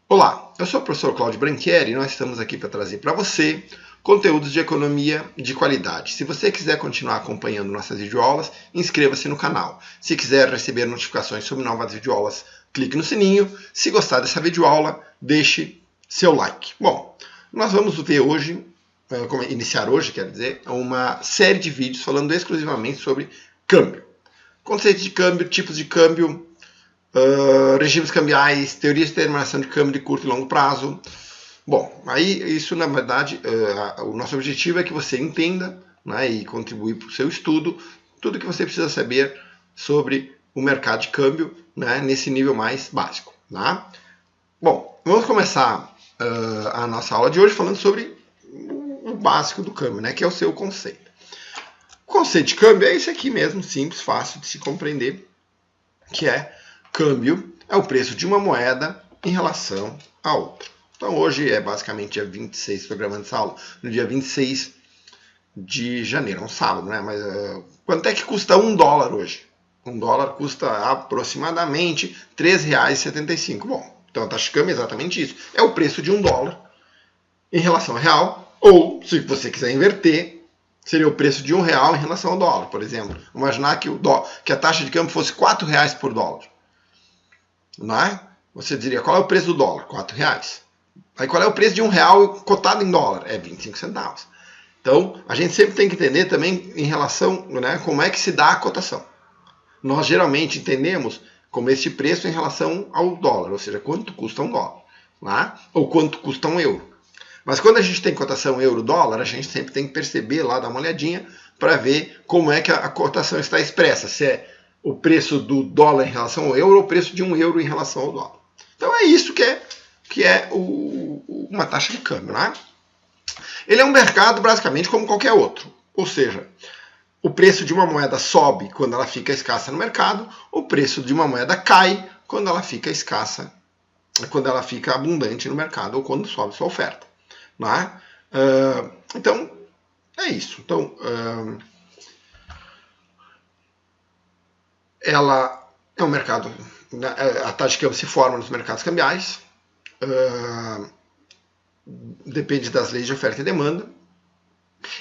Olá, eu sou o professor Cláudio Branchieri e nós estamos aqui para trazer para você conteúdos de economia de qualidade. Se você quiser continuar acompanhando nossas videoaulas, inscreva-se no canal. Se quiser receber notificações sobre novas videoaulas, clique no sininho. Se gostar dessa videoaula, deixe seu like. Bom, nós vamos ver hoje, iniciar hoje, quer dizer, uma série de vídeos falando exclusivamente sobre câmbio. Conceitos de câmbio, tipos de câmbio, regimes cambiais, teorias de determinação de câmbio de curto e longo prazo. Bom, aí isso na verdade, o nosso objetivo é que você entenda, né, e contribui para o seu estudo tudo que você precisa saber sobre o mercado de câmbio, né, nesse nível mais básico. Tá? Bom, vamos começar a nossa aula de hoje falando sobre o básico do câmbio, né, que é o seu conceito. O conceito de câmbio é esse aqui mesmo, simples, fácil de se compreender, que é câmbio é o preço de uma moeda em relação a outra. Então hoje é basicamente dia 26, estou gravando essa aula, no dia 26 de janeiro, é um sábado, né? Mas quanto é que custa $1 hoje? $1 custa aproximadamente R$ 3,75. Bom, então a taxa de câmbio é exatamente isso. É o preço de $1 em relação ao real, ou se você quiser inverter, seria o preço de R$1 em relação ao dólar, por exemplo. Imaginar que a taxa de câmbio fosse R$4 por dólar. Não é? Você diria, qual é o preço do dólar? R$4. Aí qual é o preço de R$1 cotado em dólar? É 25 centavos. Então, a gente sempre tem que entender também em relação, né, como é que se dá a cotação. Nós geralmente entendemos como este preço em relação ao dólar, ou seja, quanto custa um dólar, né? Ou quanto custa um euro. Mas quando a gente tem cotação euro-dólar, a gente sempre tem que perceber lá, dar uma olhadinha, para ver como é que a cotação está expressa. Se é o preço do dólar em relação ao euro ou o preço de um euro em relação ao dólar. Então é isso que é uma taxa de câmbio, né? Ele é um mercado basicamente como qualquer outro. Ou seja, o preço de uma moeda sobe quando ela fica escassa no mercado, o preço de uma moeda cai quando ela fica escassa, quando ela fica abundante no mercado ou quando sobe sua oferta. Né? Então, é isso. Então, ela é um mercado, a taxa de câmbio se forma nos mercados cambiais, depende das leis de oferta e demanda,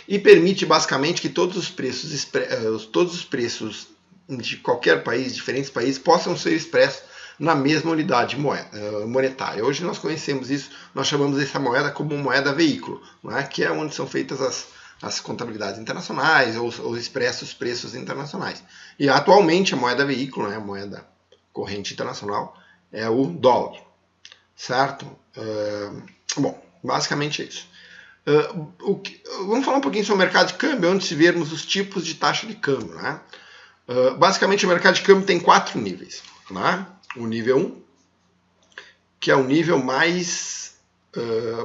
e permite basicamente que todos os preços de qualquer país, diferentes países, possam ser expressos na mesma unidade monetária. Hoje nós conhecemos isso, nós chamamos essa moeda como moeda veículo, não é? Que é onde são feitas as contabilidades internacionais ou expressos preços internacionais. E atualmente a moeda veículo, né, a moeda corrente internacional, é o dólar. Certo? Bom, basicamente é isso. Vamos falar um pouquinho sobre o mercado de câmbio, antes de vermos os tipos de taxa de câmbio. Né? Basicamente o mercado de câmbio tem 4 níveis. Né? O nível 1, que é o nível mais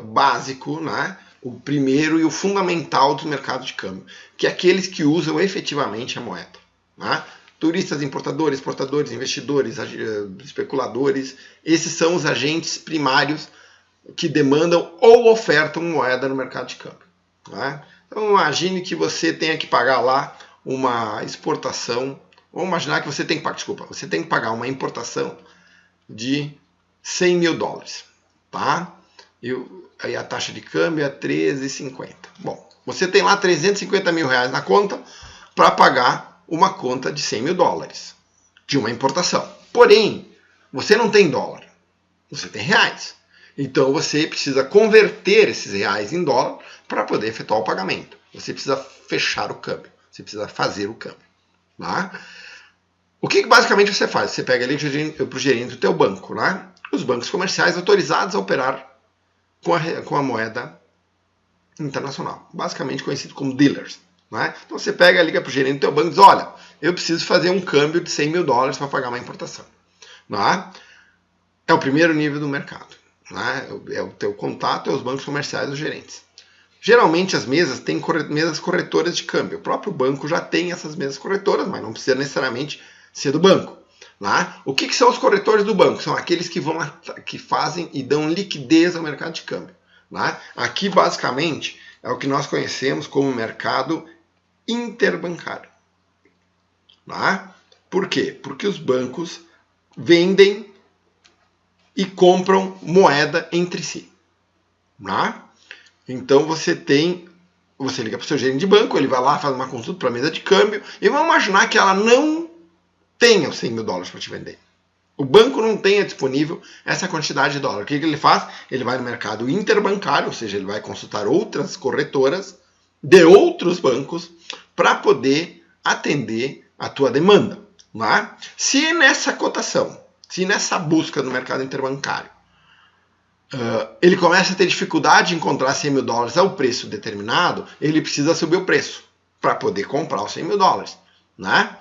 básico, né? O primeiro e o fundamental do mercado de câmbio, que é aqueles que usam efetivamente a moeda. Né? Turistas, importadores, exportadores, investidores, especuladores, esses são os agentes primários que demandam ou ofertam moeda no mercado de câmbio. Né? Então imagine que você tenha que pagar lá uma exportação, ou imaginar que você tem que pagar uma importação de $100 mil. Tá? Aí a taxa de câmbio é 13,50. Bom, você tem lá R$350 mil na conta para pagar uma conta de $100 mil de uma importação. Porém, você não tem dólar, você tem reais. Então você precisa converter esses reais em dólar para poder efetuar o pagamento. Você precisa fechar o câmbio, você precisa fazer o câmbio. Tá? O que basicamente você faz? Você pega ali para o gerente do teu banco, né? Os bancos comerciais autorizados a operar com a moeda internacional, basicamente conhecido como dealers. Né? Então você pega, liga para o gerente do teu banco e diz, olha, eu preciso fazer um câmbio de $100 mil para pagar uma importação. Né? É o primeiro nível do mercado. Né? É o teu contato, é os bancos comerciais, os gerentes. Geralmente as mesas têm mesas corretoras de câmbio. O próprio banco já tem essas mesas corretoras, mas não precisa necessariamente ser do banco. Né? O que são os corretores do banco? São aqueles que fazem e dão liquidez ao mercado de câmbio. Né? Aqui, basicamente, é o que nós conhecemos como mercado interbancário. Né? Por quê? Porque os bancos vendem e compram moeda entre si. Tá? Então você liga para o seu gerente de banco, ele vai lá, faz uma consulta para a mesa de câmbio e vamos imaginar que ela não tenha os 100 mil dólares para te vender. O banco não tenha disponível essa quantidade de dólar. O que ele faz? Ele vai no mercado interbancário, ou seja, ele vai consultar outras corretoras de outros bancos para poder atender a tua demanda. Tá? Se nessa cotação, se nessa busca no mercado interbancário, ele começa a ter dificuldade em encontrar 100 mil dólares ao preço determinado, ele precisa subir o preço para poder comprar os 100 mil dólares. Né?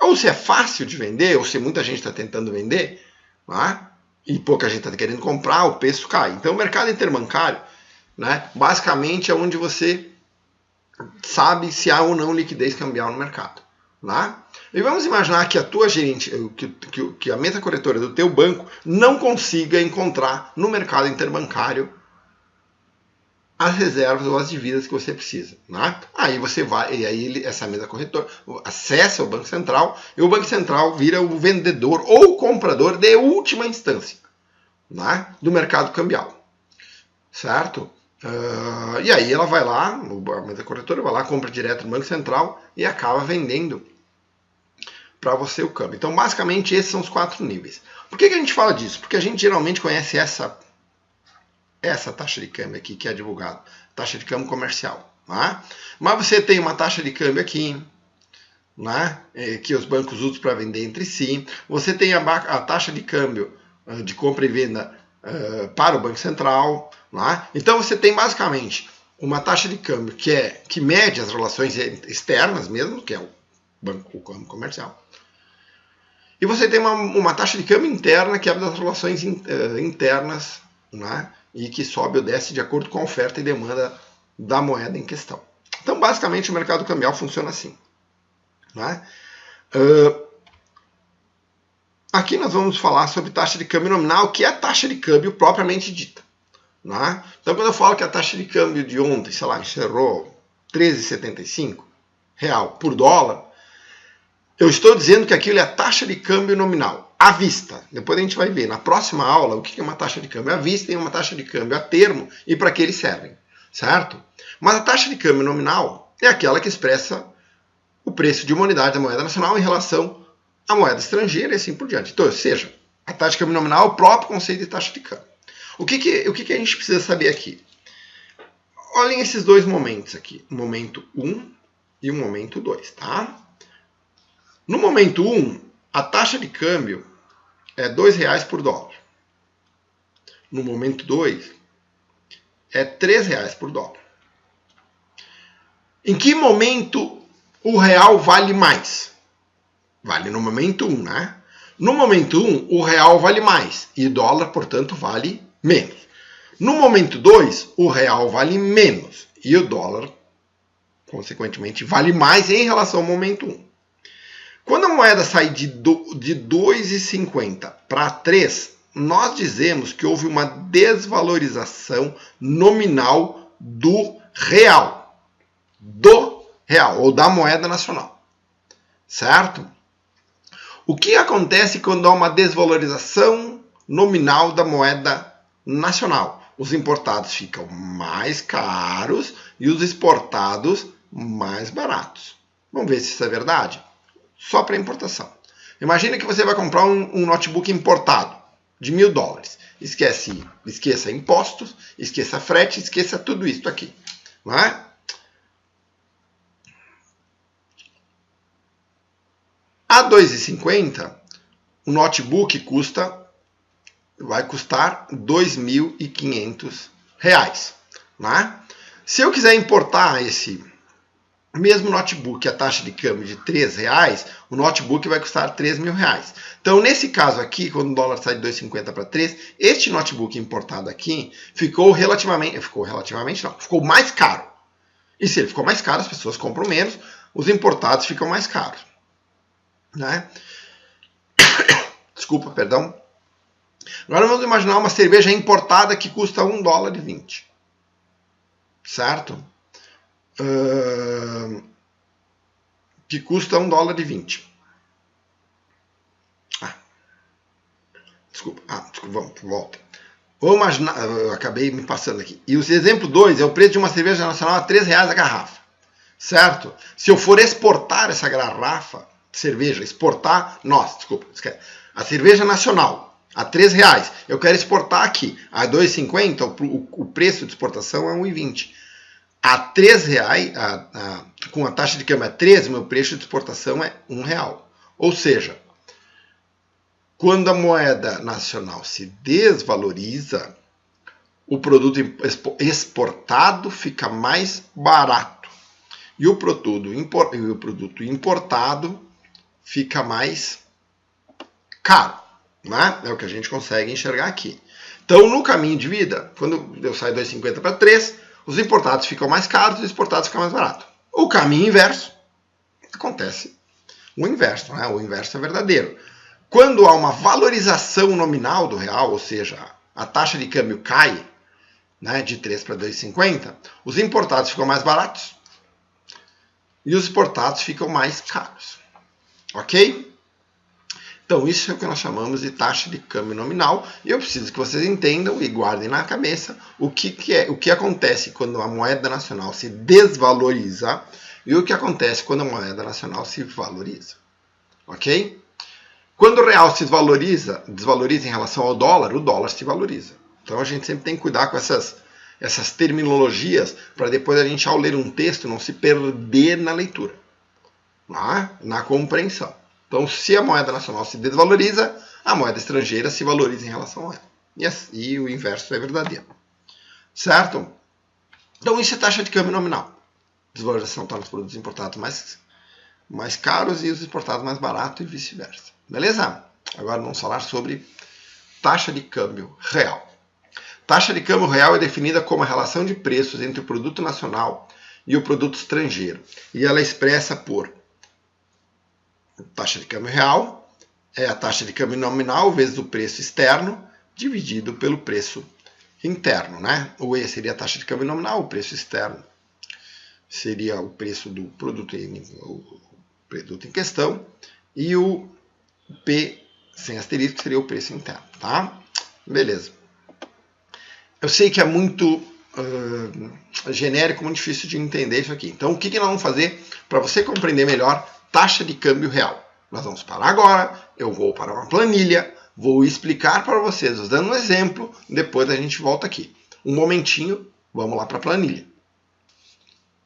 Ou se é fácil de vender, ou se muita gente está tentando vender, né? E pouca gente está querendo comprar, o preço cai. Então o mercado interbancário, né, basicamente é onde você sabe se há ou não liquidez cambial no mercado. Né? E vamos imaginar que a tua gerente, que a mesa corretora do teu banco não consiga encontrar no mercado interbancário as reservas ou as dívidas que você precisa. Né? Aí você vai, e aí essa mesa corretora acessa o Banco Central e o Banco Central vira o vendedor ou comprador de última instância, né, do mercado cambial. Certo? E aí ela vai lá, a mesa corretora vai lá, compra direto no Banco Central e acaba vendendo para você o câmbio. Então, basicamente, esses são os 4 níveis. Por que a gente fala disso? Porque a gente geralmente conhece essa taxa de câmbio aqui que é divulgada, taxa de câmbio comercial. Né? Mas você tem uma taxa de câmbio aqui, né, que os bancos usam para vender entre si. Você tem a taxa de câmbio de compra e venda para o Banco Central. Né? Então você tem basicamente uma taxa de câmbio que mede as relações externas mesmo, que é o câmbio comercial. E você tem uma taxa de câmbio interna que é das relações internas, né, e que sobe ou desce de acordo com a oferta e demanda da moeda em questão. Então, basicamente, o mercado cambial funciona assim. Né? Aqui nós vamos falar sobre taxa de câmbio nominal, que é a taxa de câmbio propriamente dita. Né? Então, quando eu falo que a taxa de câmbio de ontem, sei lá, encerrou R$13,75 por dólar, eu estou dizendo que aquilo é a taxa de câmbio nominal, à vista. Depois a gente vai ver na próxima aula o que é uma taxa de câmbio à vista e uma taxa de câmbio a termo e para que eles servem, certo? Mas a taxa de câmbio nominal é aquela que expressa o preço de uma unidade da moeda nacional em relação à moeda estrangeira e assim por diante. Então, ou seja, a taxa de câmbio nominal é o próprio conceito de taxa de câmbio. O que a gente precisa saber aqui? Olhem esses dois momentos aqui, o momento 1 e o momento 2, tá? No momento 1, a taxa de câmbio é R$2 por dólar. No momento 2, é R$3 por dólar. Em que momento o real vale mais? Vale no momento 1, né? No momento 1, o real vale mais e o dólar, portanto, vale menos. No momento 2, o real vale menos e o dólar, consequentemente, vale mais em relação ao momento 1. Quando a moeda sai de 2,50 para 3, nós dizemos que houve uma desvalorização nominal do real. Ou da moeda nacional. Certo? O que acontece quando há uma desvalorização nominal da moeda nacional? Os importados ficam mais caros e os exportados mais baratos. Vamos ver se isso é verdade? Só para importação. Imagina que você vai comprar um notebook importado de $1.000. Esqueça impostos, esqueça frete, esqueça tudo isso aqui. Não é? A R$2,50, o notebook vai custar R$2.500. Né? Se eu quiser importar esse mesmo notebook, a taxa de câmbio de R$3, o notebook vai custar R$3.000. Então, nesse caso aqui, quando o dólar sai de 2,50 para 3, este notebook importado aqui ficou mais caro. E se ele ficou mais caro, as pessoas compram menos, os importados ficam mais caros. Né? Desculpa, perdão. Agora vamos imaginar uma cerveja importada que custa $1,20. Certo? Que custa $1,20. Desculpa, vamos, volta. Vamos imaginar, eu acabei me passando aqui. E o exemplo 2 é o preço de uma cerveja nacional a R$3 a garrafa. Certo? Se eu for exportar essa garrafa de cerveja, a cerveja nacional a R$3, eu quero exportar aqui a R$2,50, o preço de exportação é R$1,20. A R$3, com a taxa de câmbio a 13, o meu preço de exportação é R$1. Ou seja, quando a moeda nacional se desvaloriza, o produto exportado fica mais barato. E o produto importado fica mais caro. Né? É o que a gente consegue enxergar aqui. Então, no caminho de vida, quando eu saio 2,50 para 3, os importados ficam mais caros e os exportados ficam mais baratos. O caminho inverso, acontece o inverso. Né? O inverso é verdadeiro. Quando há uma valorização nominal do real, ou seja, a taxa de câmbio cai, né, de 3 para 2,50, os importados ficam mais baratos e os exportados ficam mais caros. Ok? Então, isso é o que nós chamamos de taxa de câmbio nominal. E eu preciso que vocês entendam e guardem na cabeça o que acontece quando a moeda nacional se desvaloriza e o que acontece quando a moeda nacional se valoriza. Ok? Quando o real se desvaloriza em relação ao dólar, o dólar se valoriza. Então a gente sempre tem que cuidar com essas terminologias para depois a gente, ao ler um texto, não se perder na leitura, na compreensão. Então, se a moeda nacional se desvaloriza, a moeda estrangeira se valoriza em relação a ela. E o inverso é verdadeiro. Certo? Então, isso é taxa de câmbio nominal. Desvalorização torna os produtos importados mais caros e os exportados mais baratos e vice-versa. Beleza? Agora vamos falar sobre taxa de câmbio real. Taxa de câmbio real é definida como a relação de preços entre o produto nacional e o produto estrangeiro. E ela é expressa por taxa de câmbio real, é a taxa de câmbio nominal vezes o preço externo, dividido pelo preço interno. Né? O E seria a taxa de câmbio nominal, o preço externo seria o preço do produto em questão, e o P sem asterisco seria o preço interno, tá? Beleza. Eu sei que é muito genérico, muito difícil de entender isso aqui. Então, o que nós vamos fazer para você compreender melhor taxa de câmbio real? Nós vamos parar agora, eu vou para uma planilha, vou explicar para vocês, usando um exemplo, depois a gente volta aqui. Um momentinho, vamos lá para a planilha.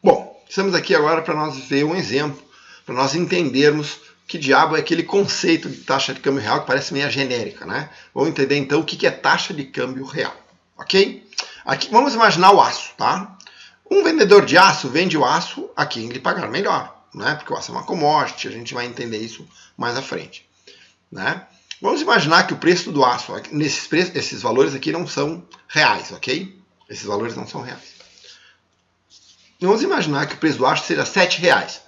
Bom, estamos aqui agora para nós ver um exemplo, para nós entendermos que diabo é aquele conceito de taxa de câmbio real que parece meio genérica, né? Vamos entender então o que é taxa de câmbio real, ok? Aqui, vamos imaginar o aço, tá? Um vendedor de aço vende o aço a quem lhe pagar melhor, né? Porque o aço é uma commodity, a gente vai entender isso mais à frente, né? Vamos imaginar que o preço do aço, esses valores aqui não são reais, ok? Esses valores não são reais. Vamos imaginar que o preço do aço seja R$7.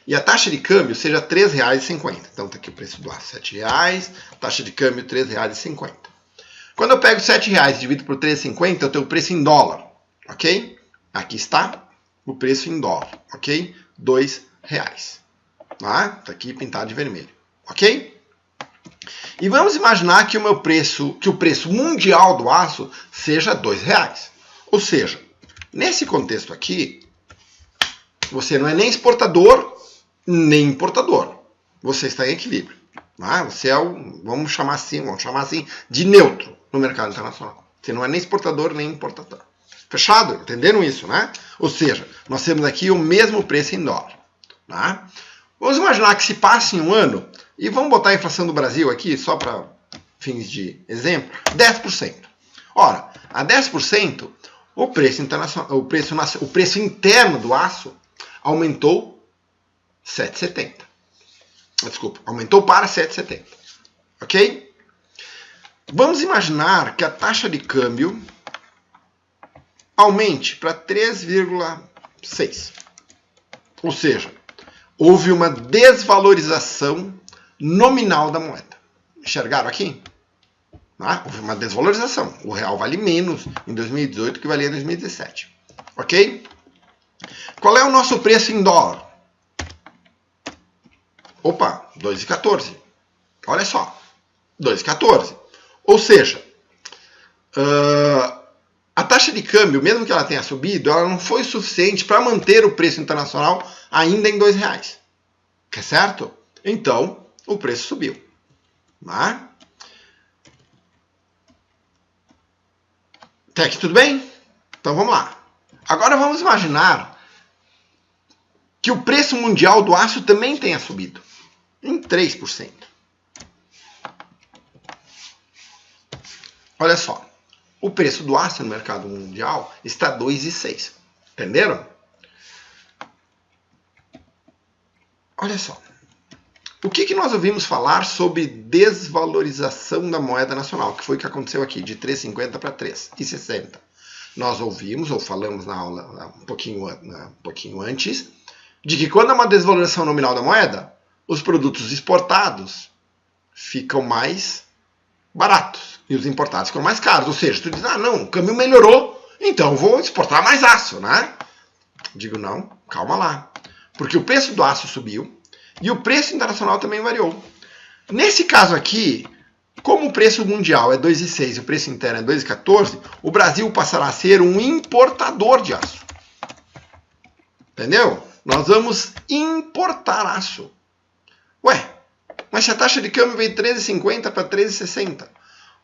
E a taxa de câmbio seja R$3,50. Então está aqui o preço do aço, R$7, taxa de câmbio R$3,50. Quando eu pego R$7 e divido por 3,50, eu tenho o preço em dólar, ok? Aqui está o preço em dólar, ok? R$2. Tá aqui pintado de vermelho, ok? E vamos imaginar que o preço mundial do aço seja R$2. Ou seja, nesse contexto aqui, você não é nem exportador nem importador. Você está em equilíbrio. Você é vamos chamar assim, de neutro no mercado internacional. Você não é nem exportador nem importador. Fechado? Entenderam isso, né? Ou seja, nós temos aqui o mesmo preço em dólar. Tá? Vamos imaginar que se passe um ano, e vamos botar a inflação do Brasil aqui, só para fins de exemplo, 10%. Ora, a 10%, o preço interno do aço aumentou 7,70. Desculpa, aumentou para 7,70. Ok? Vamos imaginar que a taxa de câmbio aumente para 3,6. Ou seja, houve uma desvalorização nominal da moeda. Enxergaram aqui? Houve uma desvalorização. O real vale menos em 2018 que valia em 2017. Ok? Qual é o nosso preço em dólar? Opa, 2,14. Olha só, 2,14. Ou seja, a taxa de câmbio, mesmo que ela tenha subido, ela não foi suficiente para manter o preço internacional ainda em R$2. Que é certo? Então, o preço subiu. Né? Até aqui tudo bem? Então vamos lá. Agora vamos imaginar que o preço mundial do aço também tenha subido em 3%. Olha só, o preço do aço no mercado mundial está 2,6. Entenderam? Olha só. O que nós ouvimos falar sobre desvalorização da moeda nacional, que foi o que aconteceu aqui, de 3,50 para 3,60. Nós ouvimos, ou falamos na aula um pouquinho antes, de que quando há uma desvalorização nominal da moeda, os produtos exportados ficam mais baratos e os importados ficam mais caros. Ou seja, tu diz, não, o câmbio melhorou, então vou exportar mais aço, né? Digo, não, calma lá. Porque o preço do aço subiu e o preço internacional também variou. Nesse caso aqui, como o preço mundial é 2,6 e o preço interno é 2,14, o Brasil passará a ser um importador de aço. Entendeu? Nós vamos importar aço. Ué, mas se a taxa de câmbio veio de 13,50 para 13,60,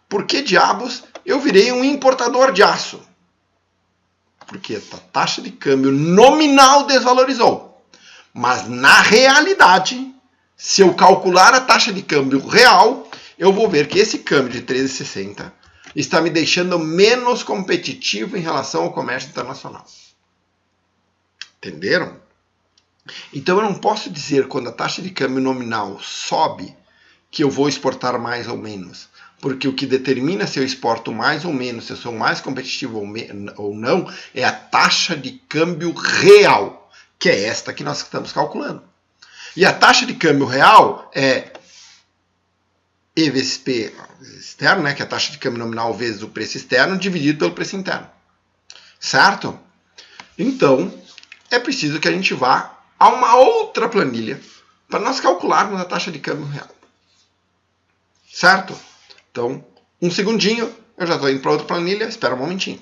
por que diabos eu virei um importador de aço? Porque a taxa de câmbio nominal desvalorizou. Mas na realidade, se eu calcular a taxa de câmbio real, eu vou ver que esse câmbio de 13,60 está me deixando menos competitivo em relação ao comércio internacional. Entenderam? Então eu não posso dizer quando a taxa de câmbio nominal sobe que eu vou exportar mais ou menos. Porque o que determina se eu exporto mais ou menos, se eu sou mais competitivo ou não, é a taxa de câmbio real, que é esta que nós estamos calculando. E a taxa de câmbio real é E vezes P externo, né, que é a taxa de câmbio nominal vezes o preço externo, dividido pelo preço interno. Certo? Então, é preciso que a gente vá a uma outra planilha para nós calcularmos a taxa de câmbio real. Certo? Então, um segundinho, eu já estou indo para outra planilha, espera um momentinho.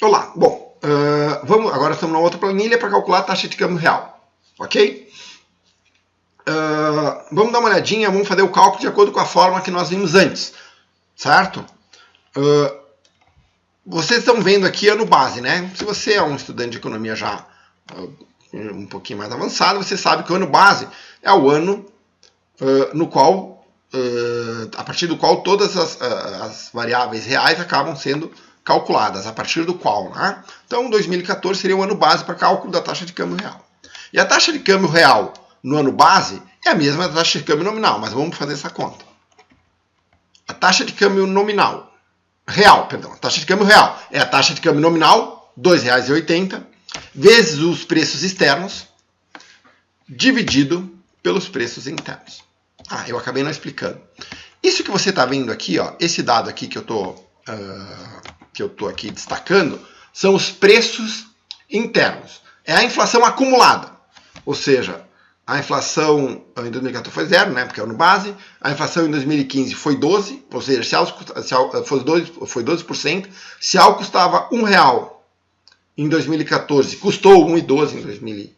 Olá, bom, agora estamos na outra planilha para calcular a taxa de câmbio real. Ok? Vamos dar uma olhadinha, vamos fazer o cálculo de acordo com a forma que nós vimos antes. Certo? Vocês estão vendo aqui ano base, né? Se você é um estudante de economia já um pouquinho mais avançado, você sabe que o ano base é o ano no qual, a partir do qual todas as variáveis reais acabam sendo calculadas, a partir do qual, né? Então, 2014 seria o ano base para cálculo da taxa de câmbio real. E a taxa de câmbio real no ano base é a mesma da taxa de câmbio nominal, mas vamos fazer essa conta. A taxa de câmbio nominal, a taxa de câmbio real é a taxa de câmbio nominal, R$ 2,80, vezes os preços externos, dividido pelos preços internos. Eu acabei não explicando. Isso que você está vendo aqui, ó, esse dado aqui que eu estou aqui destacando, são os preços internos. É a inflação acumulada. Ou seja, a inflação em 2014 foi 0, né, porque é o ano base. A inflação em 2015 foi 12, ou seja, foi 12%. Se algo custava R$1 em 2014, custou 1,12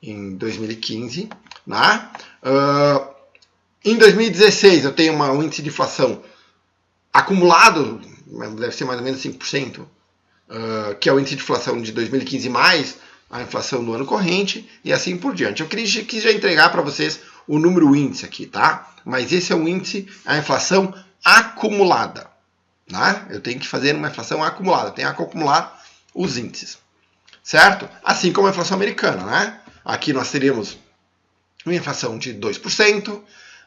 em 2015. Né? Em 2016 eu tenho um índice de inflação acumulado, deve ser mais ou menos 5%, que é o índice de inflação de 2015 mais a inflação do ano corrente e assim por diante. Eu quis já entregar para vocês o número índice aqui, tá? Mas esse é o índice, a inflação acumulada. Né? Eu tenho que fazer uma inflação acumulada, tenho que acumular os índices. Certo? Assim como a inflação americana, né? Aqui nós teríamos uma inflação de 2%.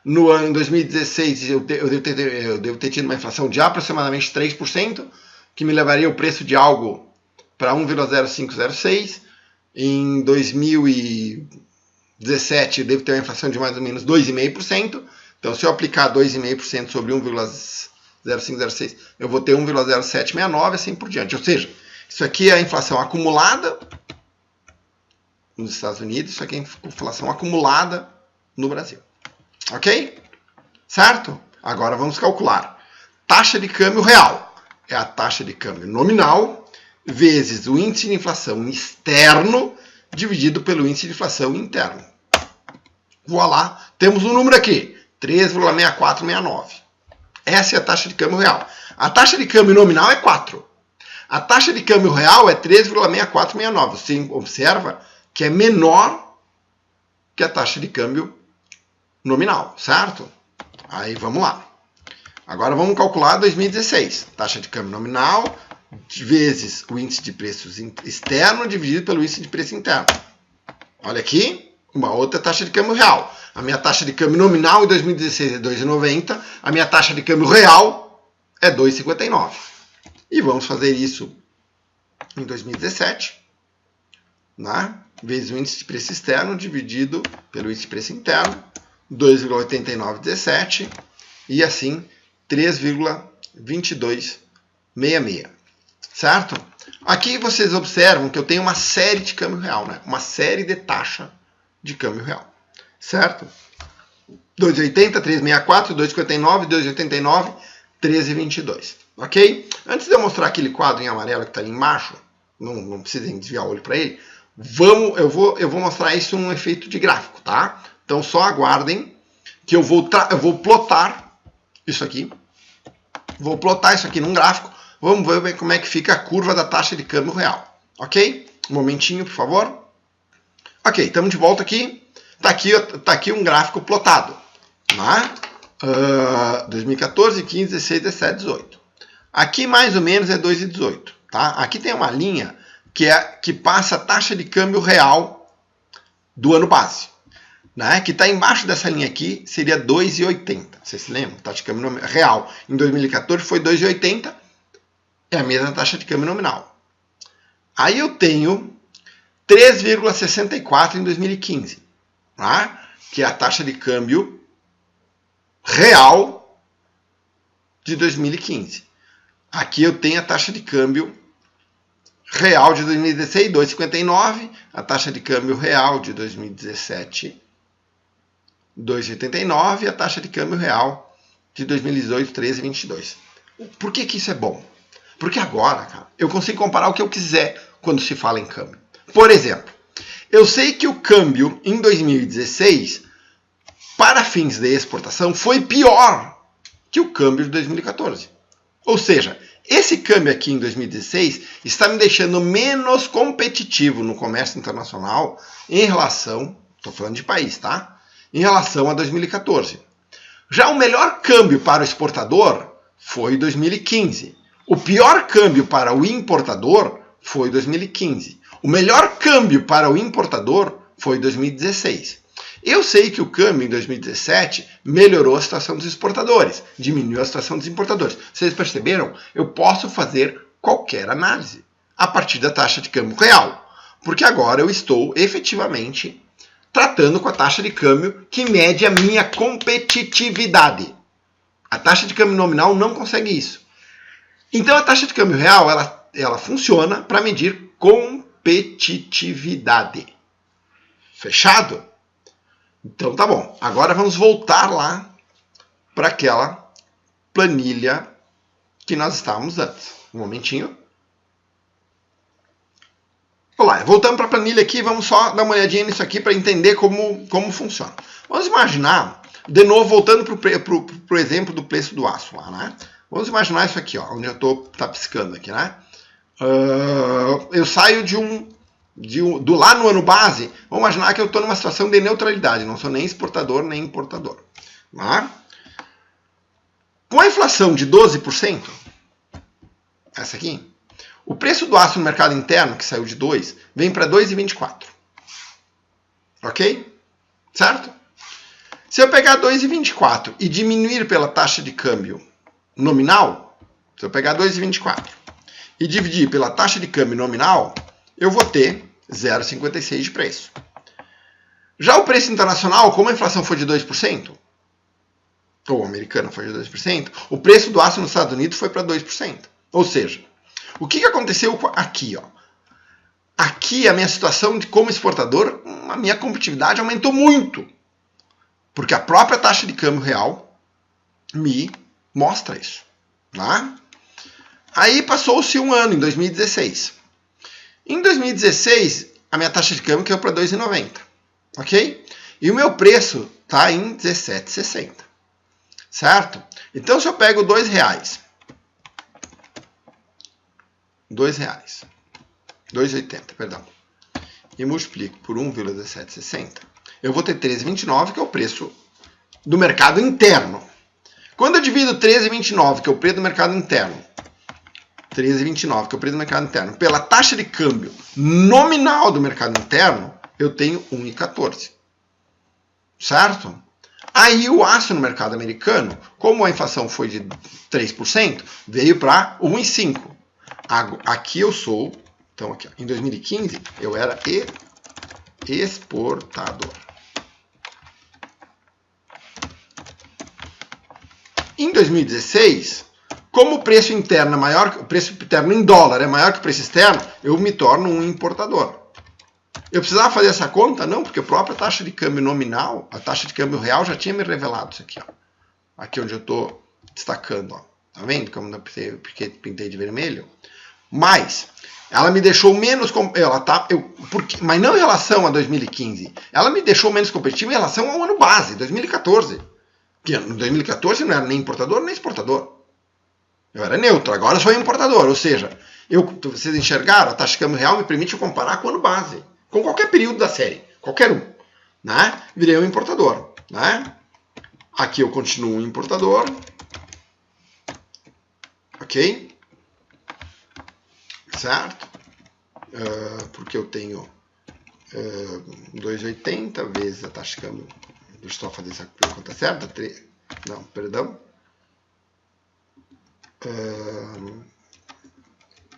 No ano 2016 eu devo ter tido uma inflação de aproximadamente 3%, que me levaria o preço de algo para 1,0506. Em 2017 eu devo ter uma inflação de mais ou menos 2,5%. Então, se eu aplicar 2,5% sobre 1,0506, eu vou ter 1,0769, assim por diante. Ou seja, isso aqui é a inflação acumulada nos Estados Unidos, isso aqui é a inflação acumulada no Brasil. Ok? Certo? Agora vamos calcular. Taxa de câmbio real é a taxa de câmbio nominal vezes o índice de inflação externo dividido pelo índice de inflação interno. Voilá, temos um número aqui, 3,6469. Essa é a taxa de câmbio real. A taxa de câmbio nominal é 4. A taxa de câmbio real é 3,6469. Você observa que é menor que a taxa de câmbio nominal, certo? Aí vamos lá. Agora vamos calcular 2016. Taxa de câmbio nominal vezes o índice de preços externo dividido pelo índice de preço interno. Olha aqui, uma outra taxa de câmbio real. A minha taxa de câmbio nominal em 2016 é 2,90. A minha taxa de câmbio real é 2,59. E vamos fazer isso em 2017, né? Vezes o índice de preço externo dividido pelo índice de preço interno, 2,8917 e assim 3,2266, certo? Aqui vocês observam que eu tenho uma série de câmbio real, né? Uma série de taxa de câmbio real, certo? 2,80, 3,64, 2,59, 2,89, 13,22, ok? Antes de eu mostrar aquele quadro em amarelo que está ali embaixo, não precisem desviar o olho para ele, eu vou mostrar isso num efeito de gráfico, tá? Então só aguardem que eu vou plotar isso aqui. Vou plotar isso aqui num gráfico. Vamos ver como é que fica a curva da taxa de câmbio real, ok? Um momentinho, por favor. Ok, estamos de volta aqui. Tá aqui um gráfico plotado, né? 2014, 15, 16, 17, 18. Aqui mais ou menos é 2,18, tá? Aqui tem uma linha que passa a taxa de câmbio real do ano base, né? Que está embaixo dessa linha aqui, seria 2,80. Vocês se lembram? Taxa de câmbio real em 2014 foi 2,80. É a mesma taxa de câmbio nominal. Aí eu tenho 3,64 em 2015, né? Que é a taxa de câmbio real de 2015. Aqui eu tenho a taxa de câmbio real de 2016, 2,59. A taxa de câmbio real de 2017, 2,89. E a taxa de câmbio real de 2018, 13,22. Por que isso é bom? Porque agora, cara, eu consigo comparar o que eu quiser quando se fala em câmbio. Por exemplo, eu sei que o câmbio em 2016, para fins de exportação, foi pior que o câmbio de 2014. Ou seja, esse câmbio aqui em 2016 está me deixando menos competitivo no comércio internacional em relação, estou falando de país, tá? Em relação a 2014. Já o melhor câmbio para o exportador foi 2015. O pior câmbio para o importador foi 2015. O melhor câmbio para o importador foi 2016. Eu sei que o câmbio em 2017 melhorou a situação dos exportadores, diminuiu a situação dos importadores. Vocês perceberam? Eu posso fazer qualquer análise a partir da taxa de câmbio real, porque agora eu estou efetivamente tratando com a taxa de câmbio que mede a minha competitividade. A taxa de câmbio nominal não consegue isso. Então a taxa de câmbio real ela funciona para medir competitividade. Fechado? Então tá bom. Agora vamos voltar lá para aquela planilha que nós estávamos antes. Um momentinho. Olá, voltamos para a planilha aqui, vamos só dar uma olhadinha nisso aqui para entender como funciona. Vamos imaginar, de novo, voltando para o exemplo do preço do aço lá, né? Vamos imaginar isso aqui, ó, onde eu tá piscando aqui, né? Eu saio do lá no ano base, vamos imaginar que eu estou numa situação de neutralidade, não sou nem exportador nem importador. Né? Com a inflação de 12%, essa aqui, o preço do aço no mercado interno, que saiu de 2, vem para 2,24. Ok? Certo? Se eu pegar 2,24 e diminuir pela taxa de câmbio nominal, se eu pegar 2,24 e dividir pela taxa de câmbio nominal, eu vou ter 0,56 de preço. Já o preço internacional, como a inflação foi de 2%, ou a americana foi de 2%, o preço do aço nos Estados Unidos foi para 2%. Ou seja, o que aconteceu aqui? Ó? Aqui a minha situação como exportador, a minha competitividade aumentou muito. Porque a própria taxa de câmbio real me mostra isso. Tá? Aí passou-se um ano, em 2016. Em 2016, a minha taxa de câmbio caiu para 2,90. Ok? E o meu preço está em 17,60. Certo? Então, se eu pego R$2, R$2, 2,80, perdão, e multiplico por 1,1760, eu vou ter 13,29, que é o preço do mercado interno. Quando eu divido 13,29, que é o preço do mercado interno, 13,29, que é o preço do mercado interno, pela taxa de câmbio nominal do mercado interno, eu tenho 1,14. Certo? Aí o aço no mercado americano, como a inflação foi de 3%, veio para 1,5. Aqui eu sou, então aqui, em 2015, eu era exportador. Em 2016, como o preço interno é maior, o preço interno em dólar é maior que o preço externo, eu me torno um importador. Eu precisava fazer essa conta? Não, porque a própria taxa de câmbio nominal, a taxa de câmbio real já tinha me revelado isso aqui. Ó. Aqui onde eu estou destacando. Ó. Tá vendo como eu pintei de vermelho? Mas ela me deixou menos... mas não em relação a 2015. Ela me deixou menos competitivo em relação ao ano base, 2014. Que em 2014 eu não era nem importador nem exportador. Eu era neutro, agora eu sou importador. Ou seja, vocês enxergaram, a taxa de câmbio real me permite comparar com o ano base. Com qualquer período da série. Qualquer um. Né? Virei um importador. Né? Aqui eu continuo um importador. Ok? Certo? Porque eu tenho 2,80 vezes a taxa de câmbio. Deixa eu só fazer essa conta certa. Não, perdão.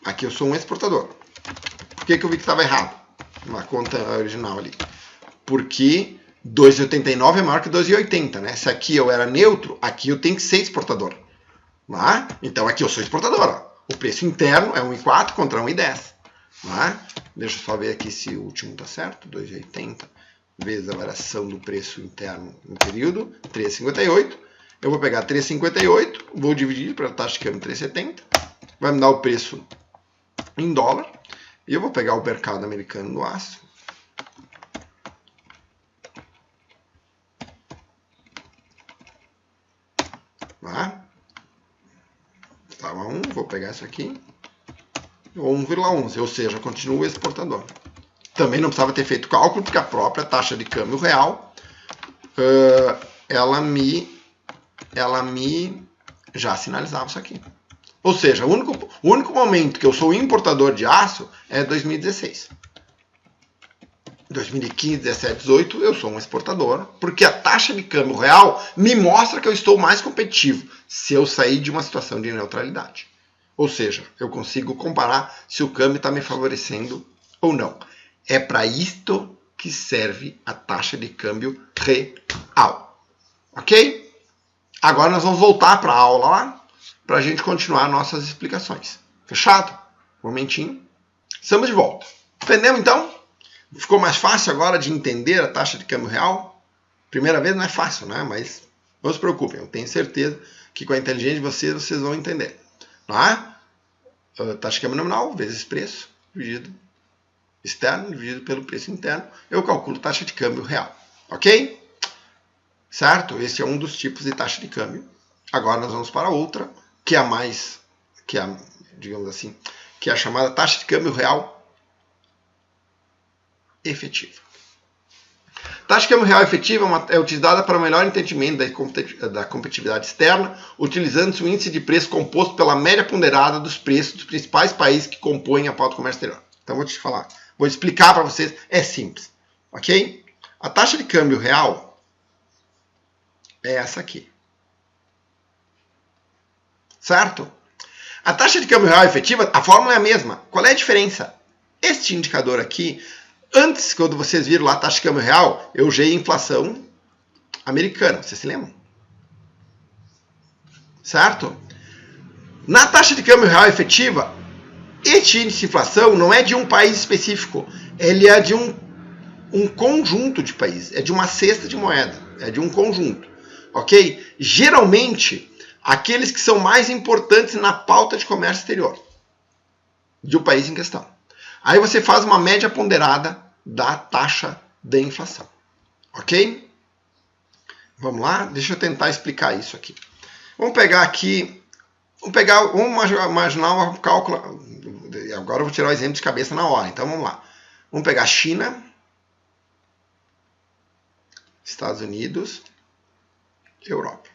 Aqui eu sou um exportador. Por que eu vi que estava errado? Na conta original ali. Porque 2,89 é maior que 2,80, né? Se aqui eu era neutro, aqui eu tenho que ser exportador. Né? Então aqui eu sou exportador. Ó. O preço interno é 1,4 contra 1,10. Né? Deixa eu só ver aqui se o último está certo. 2,80 vezes a variação do preço interno no período, 3,58. Eu vou pegar 3,58, vou dividir para a taxa de câmbio 3,70. Vai me dar o preço em dólar. E eu vou pegar o mercado americano do aço. Tá? Estava 1, vou pegar isso aqui. 1,11, ou seja, continuo exportador. Também não precisava ter feito cálculo, porque a própria taxa de câmbio real, ela me já sinalizava isso aqui. Ou seja, o único momento que eu sou importador de aço é 2016. 2015, 17, 18, eu sou um exportador, porque a taxa de câmbio real me mostra que eu estou mais competitivo se eu sair de uma situação de neutralidade. Ou seja, eu consigo comparar se o câmbio está me favorecendo ou não. É para isto que serve a taxa de câmbio real. Ok? Agora nós vamos voltar para a aula lá, para a gente continuar nossas explicações. Fechado? Um momentinho. Estamos de volta. Entendemos então? Ficou mais fácil agora de entender a taxa de câmbio real? Primeira vez não é fácil, né? Mas não se preocupem, eu tenho certeza que com a inteligência de vocês vão entender. Tá? Taxa de câmbio nominal vezes preço dividido externo dividido pelo preço interno, eu calculo taxa de câmbio real. Ok? Certo? Esse é um dos tipos de taxa de câmbio. Agora nós vamos para outra, que é a mais, digamos assim, que é a chamada taxa de câmbio real efetiva. Taxa de câmbio real efetiva é utilizada para o melhor entendimento da competitividade externa, utilizando-se o índice de preço composto pela média ponderada dos preços dos principais países que compõem a pauta do comércio exterior. Então vou te falar, vou explicar para vocês, é simples, ok? A taxa de câmbio real é essa aqui. Certo? A taxa de câmbio real efetiva, a fórmula é a mesma. Qual é a diferença? Este indicador aqui, antes, quando vocês viram lá a taxa de câmbio real, eu usei inflação americana. Vocês se lembram? Certo? Na taxa de câmbio real efetiva, este índice de inflação não é de um país específico. Ele é de um conjunto de países. É de uma cesta de moeda. É de um conjunto. ok? Geralmente, aqueles que são mais importantes na pauta de comércio exterior do país em questão. Aí você faz uma média ponderada da taxa de inflação, ok? Vamos lá, deixa eu tentar explicar isso aqui. Vamos pegar aqui, vamos imaginar uma cálculo. Agora eu vou tirar o exemplo de cabeça na hora, então vamos lá. Vamos pegar China, Estados Unidos, Europa.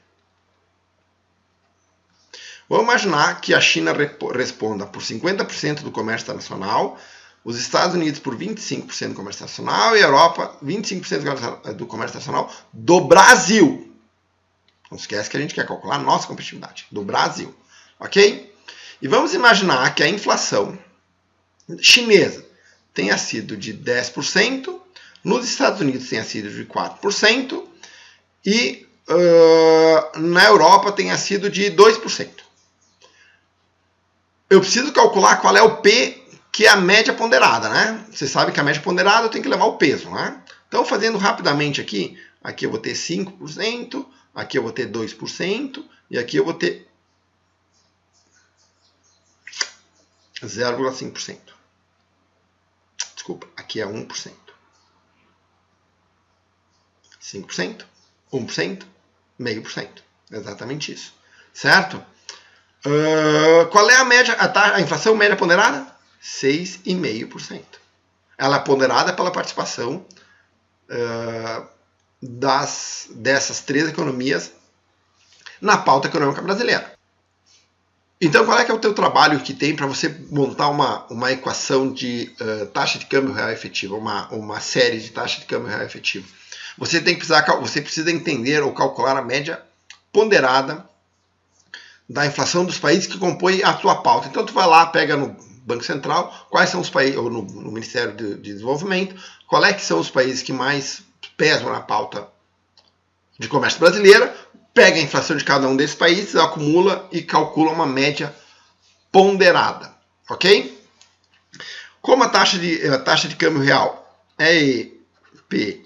Vamos imaginar que a China responda por 50% do comércio internacional, os Estados Unidos por 25% do comércio internacional e a Europa 25% do comércio internacional do Brasil. Não esquece que a gente quer calcular a nossa competitividade do Brasil, ok? E vamos imaginar que a inflação chinesa tenha sido de 10%, nos Estados Unidos tenha sido de 4% e na Europa tenha sido de 2%. Eu preciso calcular qual é o P, que é a média ponderada, né? Você sabe que a média ponderada eu tenho que levar o peso, né? Então, fazendo rapidamente aqui eu vou ter 5%, aqui eu vou ter 2% e aqui eu vou ter 0,5%. Desculpa, aqui é 1%. 5%, 1%, 0,5%. Exatamente isso. Certo? Qual é a média, a inflação média ponderada? 6,5%. Ela é ponderada pela participação dessas três economias na pauta econômica brasileira. Então, qual é que é o teu trabalho que tem para você montar uma equação de taxa de câmbio real efetiva, uma série de taxa de câmbio real efetiva? Você precisa entender ou calcular a média ponderada da inflação dos países que compõem a tua pauta. Então, tu vai lá, pega no Banco Central, quais são os países, ou no Ministério de Desenvolvimento, qual é que são os países que mais pesam na pauta de comércio brasileira, pega a inflação de cada um desses países, acumula e calcula uma média ponderada, ok? Como a taxa de câmbio real é P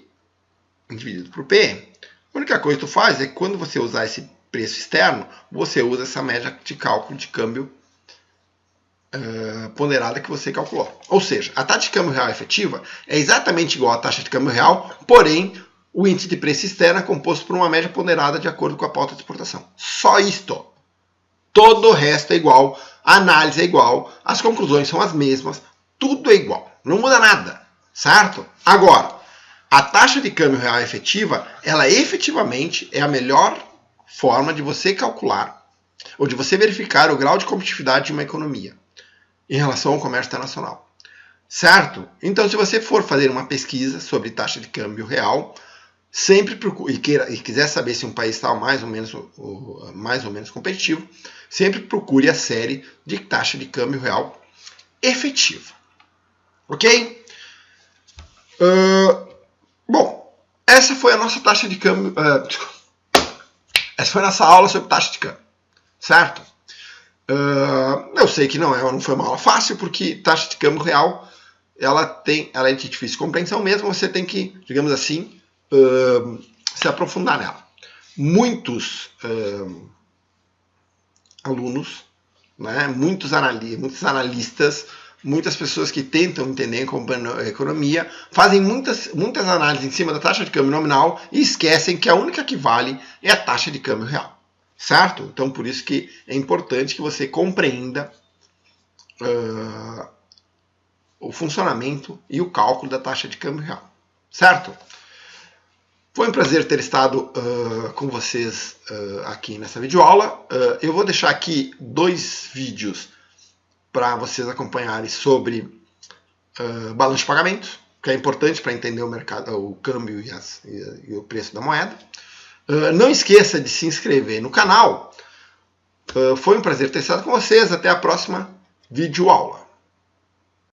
dividido por P, a única coisa que tu faz é que quando você usar esse preço externo, você usa essa média de cálculo de câmbio ponderada que você calculou. Ou seja, a taxa de câmbio real efetiva é exatamente igual à taxa de câmbio real, porém o índice de preço externo é composto por uma média ponderada de acordo com a pauta de exportação. Só isto. Todo o resto é igual, a análise é igual, as conclusões são as mesmas, tudo é igual. Não muda nada, certo? Agora, a taxa de câmbio real efetiva, ela efetivamente é a melhor forma de você calcular ou de você verificar o grau de competitividade de uma economia em relação ao comércio internacional, certo? Então, se você for fazer uma pesquisa sobre taxa de câmbio real, sempre procure, e quiser saber se um país está mais ou menos competitivo, sempre procure a série de taxa de câmbio real efetiva, ok? Bom, essa foi a nossa taxa de câmbio. Essa foi a nossa aula sobre taxa de câmbio, certo? Eu sei que não foi uma aula fácil, porque taxa de câmbio real ela é de difícil compreensão mesmo, você tem que, digamos assim, se aprofundar nela. Muitos alunos, né, muitos analistas, muitas pessoas que tentam entender a economia, fazem muitas análises em cima da taxa de câmbio nominal e esquecem que a única que vale é a taxa de câmbio real. Certo? Então, por isso que é importante que você compreenda o funcionamento e o cálculo da taxa de câmbio real. Certo? Foi um prazer ter estado com vocês aqui nessa videoaula. Eu vou deixar aqui 2 vídeos para vocês acompanharem sobre balanço de pagamentos, que é importante para entender o mercado, o câmbio e o preço da moeda. Não esqueça de se inscrever no canal. Foi um prazer ter estado com vocês. Até a próxima videoaula.